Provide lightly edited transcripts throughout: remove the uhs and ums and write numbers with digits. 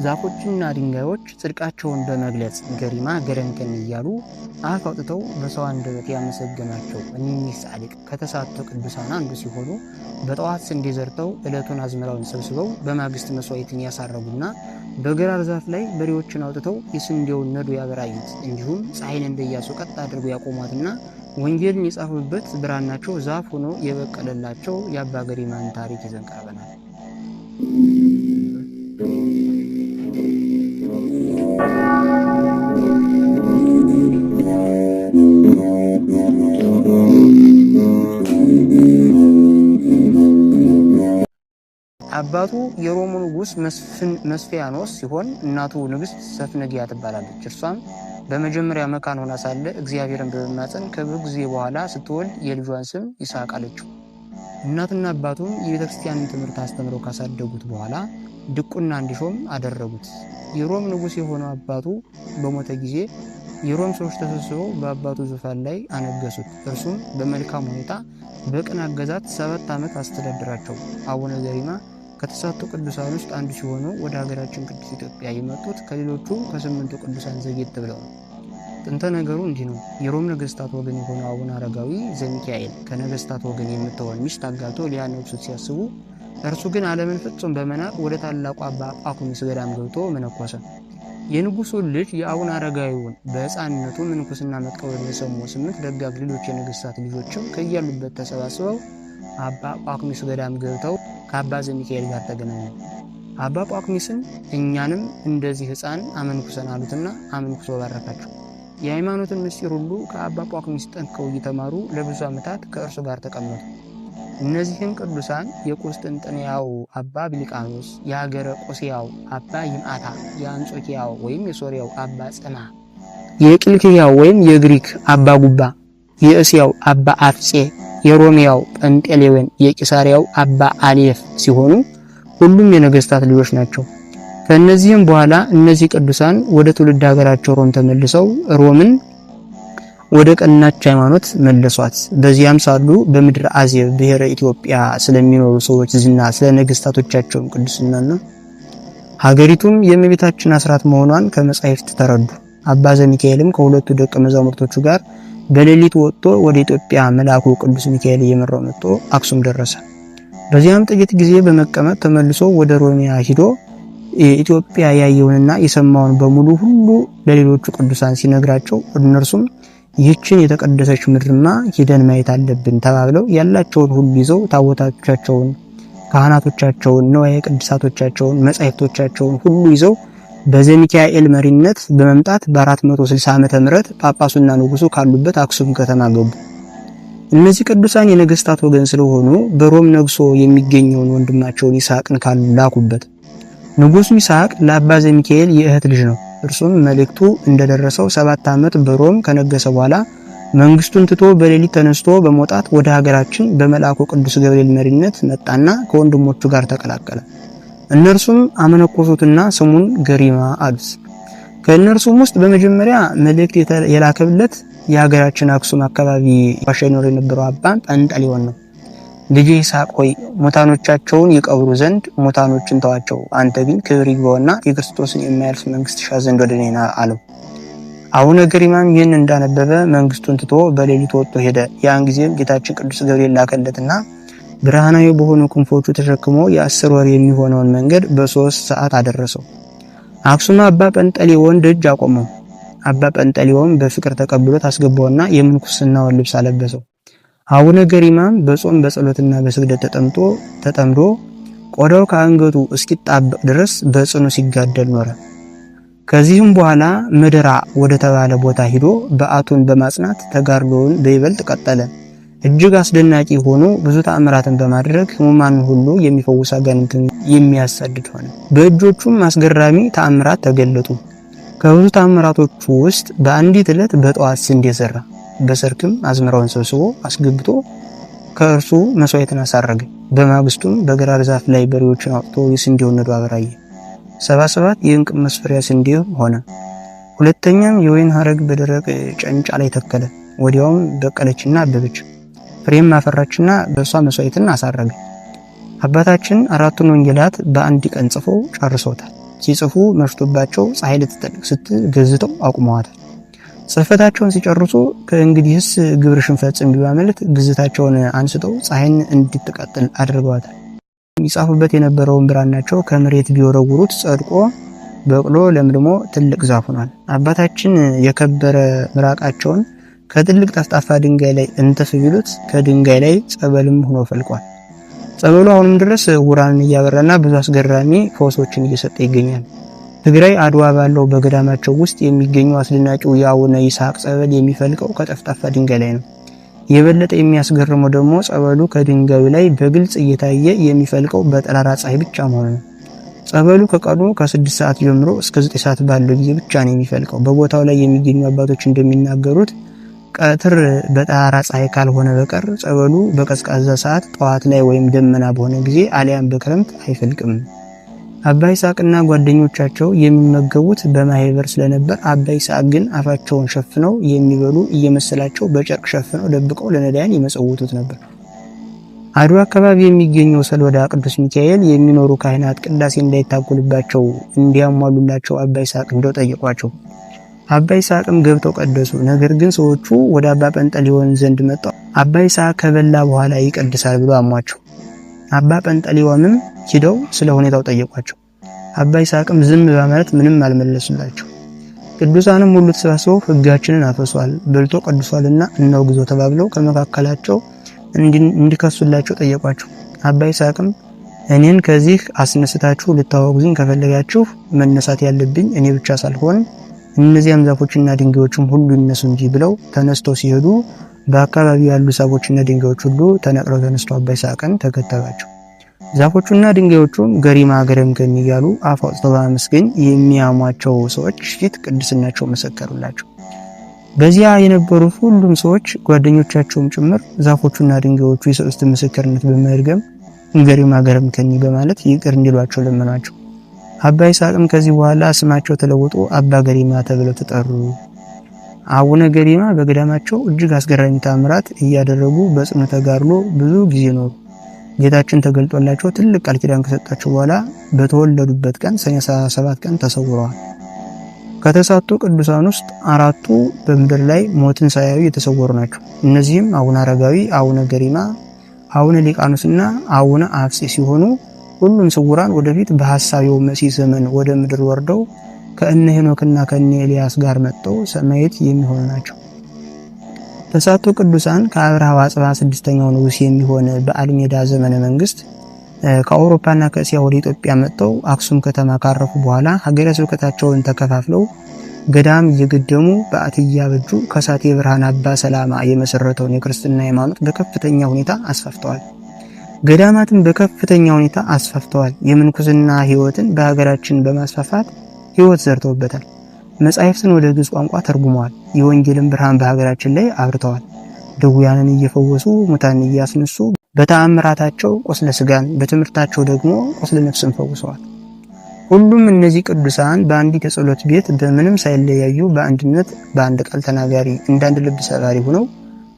ዛፎችና ድንጋዮች ጽድቃቸውን በመግለጽ ገሪማ ገረንከን እያሉ አፍ አውጥተው በሰው አንደበት ያመሰገናቸው እኒህ ጻድቅ ከተሳቱ ቅዱሳን አንዱ ሲሆኑ በጠዋት ስንዴ ዘርተው ዕለቱን አዝመራውን ሰብስበው በማግስት መስዋዕትን ያሳረጉና በግራር ዛፍ ላይ በሬዎችን አውጥተው የስንዴውን ነዶ ያበራዩት እንዲሁም ፀሐይን እንደያሱ ቀጥ አድርገው ያቆሟትና ወንጌልን የጻፉበት ብራናቸው ዛፍ ሆኖ የበቀለላቸው የአባ ገሪማን ታሪክ ይዘን ቀርበናል። አባቱ የሮሙ ንጉስ መስፊያኖስ ሲሆን እናቱ ንግስት ሰፍነጊያ ትባላለች። እርሷም በመጀመሪያ መካን ሆና ሳለ እግዚአብሔርን በመማፀን ከብዙ ጊዜ በኋላ ስትወልድ የልጇን ስም ይስሐቅ አለችው። እናትና አባቱም የቤተክርስቲያንን ትምህርት አስተምረው ካሳደጉት በኋላ ድቁና እንዲሾም አደረጉት። የሮም ንጉስ የሆነው አባቱ በሞተ ጊዜ የሮም ሰዎች ተሰብስበው በአባቱ ዙፋን ላይ አነገሱት። እርሱም በመልካም ሁኔታ በቅን አገዛዝ 7 ዓመት አስተዳደራቸው። አቡነ ገሪማ ከተሳቱ ቅዱሳን ውስጥ አንዱ ሲሆኑ ወደ ሀገራችን ቅድስት ኢትዮጵያ የመጡት ከሌሎቹ ከ8ቱ ቅዱሳን ዘግየት ብለው ነው። ጥንተ ነገሩ እንዲህ ነው። የሮም ነገስታት ወገን የሆነው አቡነ አረጋዊ ዘሚካኤል ከነገስታት ወገን የምትሆን ሚስት አጋብቶ ሊያነግሱት ሲያስቡ እርሱ ግን ዓለምን ፍጹም በመናቅ ወደ ታላቁ አባ ጳኩሚስ ገዳም ገብቶ መነኮሰ። የንጉሱ ልጅ የአቡነ አረጋዊውን በሕፃንነቱ ምንኩስና መቀበል የሰሙ 8 ደጋግ ሌሎች የነገስታት ልጆችም ከያሉበት ተሰባስበው አባ ጳኩሚስ ገዳም ገብተው ከአባ ዘሚካኤል ጋር ተገናኙ። አባ ጳኩሚስን እኛንም እንደዚህ ሕፃን አመንኩሰን አሉትና አመንኩሶ ባረካቸው። የሃይማኖትን ምስጢር ሁሉ ከአባ ጳኩሚስ ጠንቅቀው እየተማሩ ለብዙ ዓመታት ከእርሱ ጋር ተቀመጡ። እነዚህን ቅዱሳን የቁስጥንጥንያው አባ ቢሊቃኖስ፣ የሀገረ ቆስያው አባ ይምአታ፣ የአንጾኪያው ወይም የሶሪያው አባ ጸና፣ የቂልክያው ወይም የግሪክ አባ ጉባ፣ የእስያው አባ አፍጼ፣ የሮሚያው ጰንጤሌዎን፣ የቂሳሪያው አባ አሌፍ ሲሆኑ ሁሉም የነገስታት ልጆች ናቸው። ከነዚህም በኋላ እነዚህ ቅዱሳን ወደ ትውልድ ሀገራቸው ሮም ተመልሰው ሮምን ወደ ቀናች ሃይማኖት መለሷት። በዚያም ሳሉ በምድር አዜብ ብሔረ ኢትዮጵያ ስለሚኖሩ ሰዎች ዝና ስለ ነገስታቶቻቸው ቅዱስናና ሀገሪቱም የእመቤታችን አስራት መሆኗን ከመጻሕፍት ተረዱ። አባ ዘሚካኤልም ከሁለቱ ደቀ መዛሙርቶቹ ጋር በሌሊት ወጥቶ ወደ ኢትዮጵያ መልአኩ ቅዱስ ሚካኤል እየመራው መጥቶ አክሱም ደረሰ። በዚያም ጥቂት ጊዜ በመቀመጥ ተመልሶ ወደ ሮሚያ ሂዶ ኢትዮጵያ ያየውንና የሰማውን በሙሉ ሁሉ ለሌሎቹ ቅዱሳን ሲነግራቸው እነርሱም ይህችን የተቀደሰች ምድርማ ሄደን ማየት አለብን ተባብለው ያላቸውን ሁሉ ይዘው ታቦታቶቻቸውን፣ ካህናቶቻቸውን፣ ንዋየ ቅድሳቶቻቸውን፣ መጻሕፍቶቻቸውን ሁሉ ይዘው በዘሚካኤል መሪነት በመምጣት በ460 ዓመተ ምህረት ጳጳሱና ንጉሱ ካሉበት አክሱም ከተማ ገቡ። እነዚህ ቅዱሳን የነገስታት ወገን ስለሆኑ በሮም ነግሶ የሚገኘውን ወንድማቸውን ይስሐቅን ላኩበት። ንጉሱ ይስሐቅ ለአባ ዘሚካኤል የእህት ልጅ ነው። እርሱም መልእክቱ እንደደረሰው 7 ዓመት በሮም ከነገሰ በኋላ መንግስቱን ትቶ በሌሊት ተነስቶ በመውጣት ወደ ሀገራችን በመልአኩ ቅዱስ ገብርኤል መሪነት መጣና ከወንድሞቹ ጋር ተቀላቀለ። እነርሱም አመነኮሱትና ስሙን ገሪማ አሉት። ከእነርሱም ውስጥ በመጀመሪያ መልእክት የላከለት የሀገራችን አክሱም አካባቢ ባሻ ይኖር የነበረው አባ ጰንጠሌዎን ነው። ልጄ ይስሐቅ ሆይ ሙታኖቻቸውን ይቀብሩ ዘንድ ሙታኖችን ተዋቸው፣ አንተ ግን ክብር ይግባውና የክርስቶስን የማያልፍ መንግስት ሻ ዘንድ ወደ እኔ ና አለው። አቡነ ገሪማም ይህን እንዳነበበ መንግስቱን ትቶ በሌሊት ወጥቶ ሄደ። ያን ጊዜም ጌታችን ቅዱስ ገብርኤል ላከለትና ብርሃናዊ በሆኑ ክንፎቹ ተሸክሞ የ10 ወር የሚሆነውን መንገድ በ3 ሰዓት አደረሰው። አክሱም አባ ጰንጠሌዎን ደጅ አቆመው። አባ ጰንጠሌዎን በፍቅር ተቀብሎት አስገባውና የምንኩስናውን ልብስ አለበሰው። አቡነ ገሪማም በጾም በጸሎትና በስግደት ተጠምዶ ቆዳው ከአንገቱ እስኪጣበቅ ድረስ በጽኑ ሲጋደል ኖረ። ከዚህም በኋላ ምድራ ወደ ተባለ ቦታ ሂዶ በዓቱን በማጽናት ተጋድሎውን በይበልጥ ቀጠለ። እጅግ አስደናቂ ሆኖ ብዙ ተአምራትን በማድረግ ሕሙማንን ሁሉ የሚፈውስ አጋንንትን የሚያሳድድ ሆነ። በእጆቹም አስገራሚ ተአምራት ተገለጡ። ከብዙ ተአምራቶቹ ውስጥ በአንዲት ዕለት በጠዋት ስንዴ ዘራ። በሰርክም አዝመራውን ሰብስቦ አስገብቶ ከእርሱ መስዋዕትን አሳረገ። በማግስቱም በግራር ዛፍ ላይ በሬዎችን አውጥቶ የስንዴውን ነዶ አበራየ። 77 የእንቅብ መስፈሪያ ስንዴ ሆነ። ሁለተኛም የወይን ሐረግ በደረቅ ጨንጫ ላይ ተከለ። ወዲያውም በቀለችና አበበች፣ ፍሬም አፈራችና በእርሷ መስዋዕትን አሳረገ። አባታችን 4ቱን ወንጌላት በአንድ ቀን ጽፎ ጨርሶታል። ሲጽፉ መሽቶባቸው ፀሐይ ልትጠልቅ ስትል ገዝተው አቁመዋታል። ጽሕፈታቸውን ሲጨርሱ ከእንግዲህስ ግብርሽን ፈጽም በማለት ግዝታቸውን አንስተው ፀሐይን እንድትቀጥል አድርገዋታል። የሚጻፉበት የነበረውን ብራናቸው ከመሬት ቢወረውሩት ጸድቆ በቅሎ ለምልሞ ትልቅ ዛፍ ሆኗል። አባታችን የከበረ ምራቃቸውን ከትልቅ ጠፍጣፋ ድንጋይ ላይ እንተፍ ቢሉት ከድንጋይ ላይ ጸበልም ሆኖ ፈልቋል። ጸበሉ አሁንም ድረስ ዕውራንን እያበራና ብዙ አስገራሚ ፈውሶችን እየሰጠ ይገኛል። ትግራይ አድዋ ባለው በገዳማቸው ውስጥ የሚገኘው አስደናቂው የአቡነ ይስሐቅ ጸበል የሚፈልቀው ከጠፍጣፋ ድንጋይ ላይ ነው። የበለጠ የሚያስገርመው ደግሞ ጸበሉ ከድንጋዩ ላይ በግልጽ እየታየ የሚፈልቀው በጠራራ ፀሐይ ብቻ መሆኑ ነው። ጸበሉ ከቀኑ ከ6 ሰዓት ጀምሮ እስከ 9 ሰዓት ባለው ጊዜ ብቻ ነው የሚፈልቀው። በቦታው ላይ የሚገኙ አባቶች እንደሚናገሩት ቀትር በጠራራ ፀሐይ ካልሆነ በቀር ጸበሉ በቀዝቃዛ ሰዓት ጠዋት ላይ ወይም ደመና በሆነ ጊዜ አሊያም በክረምት አይፈልቅም። አባ ይስሐቅና ጓደኞቻቸው የሚመገቡት በማህበር ስለነበር አባ ይስሐቅ ግን አፋቸውን ሸፍነው የሚበሉ እየመሰላቸው በጨርቅ ሸፍነው ደብቀው ለነዳያን ይመጸውቱት ነበር። አድዋ አካባቢ የሚገኘው ሰሎዳ ቅዱስ ሚካኤል የሚኖሩ ካህናት ቅዳሴ እንዳይታጎልባቸው እንዲያሟሉላቸው አባ ይስሐቅ እንደው ጠየቋቸው። አባ ይስሐቅም ገብተው ቀደሱ። ነገር ግን ሰዎቹ ወደ አባ ጰንጠሌዎን ዘንድ መጣው። አባ ይስሐቅ ከበላ በኋላ ይቀድሳል ብሎ አሟቸው። አባ ጰንጠሌዎንም ሂደው ስለ ሁኔታው ጠየቋቸው። አባ ይስሐቅም ዝም በማለት ምንም አልመለሱላቸው። ቅዱሳንም ሁሉ ተሰባስበው ሕጋችንን አፈሷል፣ በልቶ ቀድሷልና እናውግዞ ተባብለው ከመካከላቸው እንዲከሱላቸው ጠየቋቸው። አባ ይስሐቅም እኔን ከዚህ አስነስታችሁ ልታወግዙኝ ከፈለጋችሁ መነሳት ያለብኝ እኔ ብቻ ሳልሆን እነዚያም ዛፎችና ድንጋዮችም ሁሉ ይነሱ እንጂ ብለው ተነስተው ሲሄዱ በአካባቢው ያሉ ዛፎችና ድንጋዮች ሁሉ ተነቅለው ተነስተው አባ ይስሐቅን ተከተሏቸው። ዛፎቹና ድንጋዮቹም ገሪማ ገረምገም እያሉ አፍ አውጥተው በማመስገን የሚያሟቸው ሰዎች ፊት ቅድስናቸው መሰከሩላቸው። በዚያ የነበሩት ሁሉም ሰዎች ጓደኞቻቸውም ጭምር ዛፎቹና ድንጋዮቹ የሰጡትን ምስክርነት በመድገም ገሪማ ገረምገም በማለት ይቅር እንዲሏቸው ለመኗቸው። አባ ይስሐቅም ከዚህ በኋላ ስማቸው ተለውጦ አባ ገሪማ ተብለው ተጠሩ። አቡነ ገሪማ በገዳማቸው እጅግ አስገራሚ ተአምራት እያደረጉ በጽኑ ተጋድሎ ብዙ ጊዜ ኖሩ። ጌታችን ተገልጦላቸው ትልቅ ቃል ኪዳን ከሰጣቸው በኋላ በተወለዱበት ቀን ሰኔ 17 ቀን ተሰውረዋል። ከተሳቱ ቅዱሳን ውስጥ 4ቱ በምድር ላይ ሞትን ሳያዩ የተሰወሩ ናቸው። እነዚህም አቡነ አረጋዊ፣ አቡነ ገሪማ፣ አቡነ ሊቃኖስና አቡነ አፍጼ ሲሆኑ ሁሉም ስውራን ወደፊት በሐሳቢው መሲህ ዘመን ወደ ምድር ወርደው ከእነ ሄኖክና ከእነ ኤልያስ ጋር መጥተው ሰማዕት የሚሆኑ ናቸው። ተሳቱ ቅዱሳን ከአብርሃ ወአጽብሃ 6ኛው ንጉስ የሚሆን በአልሜዳ ዘመነ መንግስት ከአውሮፓና ከእስያ ወደ ኢትዮጵያ መጥተው አክሱም ከተማ ካረፉ በኋላ ሀገረ ስብከታቸውን ተከፋፍለው ገዳም እየገደሙ በዓት እያበጁ ከሳቴ ብርሃን አባ ሰላማ የመሰረተውን የክርስትና ሃይማኖት በከፍተኛ ሁኔታ አስፋፍተዋል። ገዳማትን በከፍተኛ ሁኔታ አስፋፍተዋል። የምንኩስና ህይወትን በሀገራችን በማስፋፋት ህይወት ዘርተውበታል። መጻሕፍትን ወደ ግዕዝ ቋንቋ ተርጉመዋል። የወንጌልን ብርሃን በሀገራችን ላይ አብርተዋል። ድውያንን እየፈወሱ ሙታንን እያስነሱ በተአምራታቸው ቁስለ ስጋን በትምህርታቸው ደግሞ ቁስለ ነፍስን ፈውሰዋል። ሁሉም እነዚህ ቅዱሳን በአንዲት የጸሎት ቤት በምንም ሳይለያዩ በአንድነት በአንድ ቃል ተናጋሪ እንዳንድ ልብ ሰባሪ ሆነው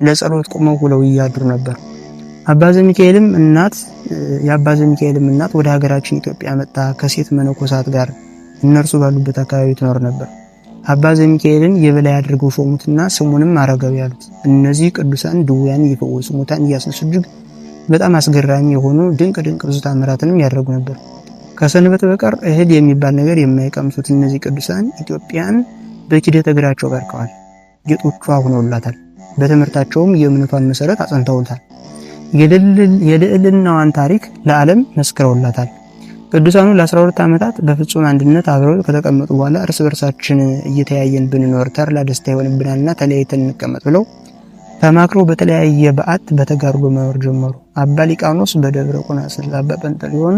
ለጸሎት ቆመው ውለው ያድሩ ነበር። የአባ ዘሚካኤልም እናት ወደ ሀገራችን ኢትዮጵያ መጣ ከሴት መነኮሳት ጋር እነርሱ ባሉበት አካባቢ ትኖር ነበር። አባ ዘሚካኤልን የበላይ አድርገው ሾሙትና ስሙንም አረጋዊ ያሉት። እነዚህ ቅዱሳን ድውያን እየፈወሱ ሙታን እያስነሱ እጅግ በጣም አስገራሚ የሆኑ ድንቅ ብዙ ተአምራትንም ያደርጉ ነበር። ከሰንበት በቀር እህል የሚባል ነገር የማይቀምሱት እነዚህ ቅዱሳን ኢትዮጵያን በኪደተ እግራቸው ባርከዋል። ጌጦቿ ሆነውላታል። በትምህርታቸውም የእምነቷን መሰረት አጽንተውታል። የልዕልናዋን ታሪክ ለዓለም መስክረውላታል። ቅዱሳኑ ለ12 ዓመታት በፍጹም አንድነት አብረው ከተቀመጡ በኋላ እርስ በርሳችን እየተያየን ብንኖር ተድላ ደስታ ይሆንብናልና ተለያይተን እንቀመጥ ብለው ተማክረው በተለያየ በዓት በተጋድሎ መኖር ጀመሩ። አባ ሊቃኖስ በደብረ ቁናጽል፣ አባ ጰንጠሌዎን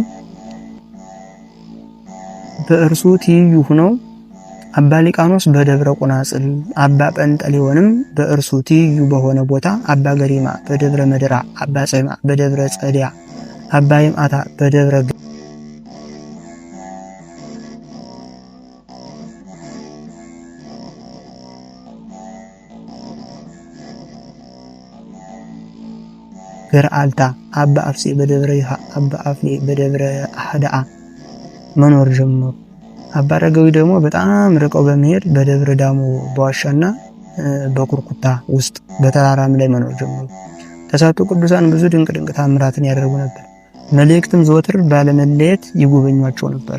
በእርሱ ትይዩ ሆነው አባ ሊቃኖስ በደብረ ቁናጽል፣ አባ ጰንጠሌዎንም በእርሱ ትይዩ በሆነ ቦታ፣ አባ ገሪማ በደብረ መድራ፣ አባ ጸማ በደብረ ጸዲያ፣ አባ ይምዓታ በደብረ ገርአልታ፣ አባ አፍሴ በደብረ ይሃ፣ አባ አፍሌ በደብረ አህዳአ መኖር ጀመሩ። አባ አረጋዊ ደግሞ በጣም ርቀው በመሄድ በደብረ ዳሞ በዋሻና በኩርኩታ ውስጥ በተራራም ላይ መኖር ጀመሩ። ተስዓቱ ቅዱሳን ብዙ ድንቅ ድንቅ ታምራትን ያደርጉ ነበር። መላእክትም ዘወትር ባለመለየት ይጎበኟቸው ነበር።